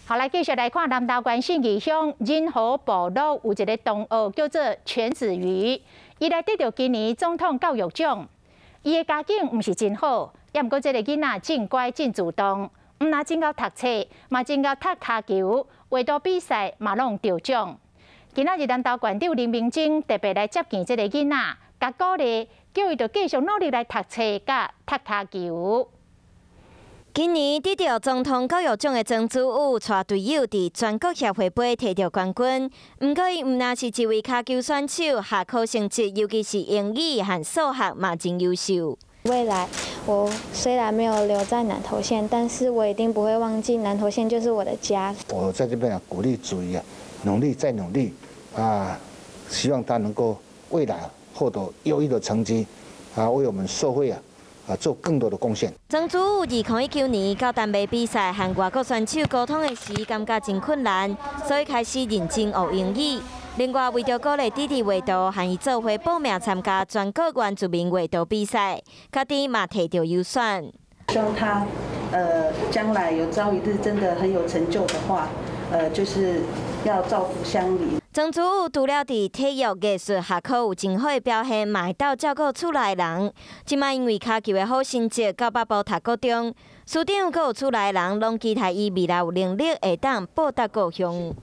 好，来继续来看南投县信义乡仁和部落有一个同学叫做全子瑜，伊来得到今年总统教育奖。伊的家境毋是真好，也毋过这个囡仔真乖真主动，毋但真够读册，嘛真够踢骹球，画图比赛嘛拢得奖。今仔日南投县长林明晶特别来接见这个囡仔，甲鼓励，叫伊着继续努力来读册甲踢骹球。 今年得到总统教育奖的曾子武，带队友伫全国协会杯摕到冠军。不过，伊毋但是一位骹球选手，下课成绩尤其是英语和数学嘛真优秀。未来，我虽然没有留在南投县，但是我一定不会忘记南投县就是我的家。我在这边鼓励子瑜努力再努力希望他能够未来获得优异的成绩为我们社会做更多的贡献。曾子武2019年到台北比赛，和外国选手沟通的时，感觉真困难，所以开始认真学英语。另外，为着鼓励弟弟画图，和伊做伙报名参加全国原住民画图比赛，家己嘛摕到优选。希望他将来有朝一日真的很有成就的话，就是要造福乡里。 曾子武除了伫体育、艺术下课有真好的表现，嘛会斗照顾厝内人。即摆因为骹球的好成绩，到北部读高中，署长佮有厝内人拢期待伊未来有能力会当报答故乡。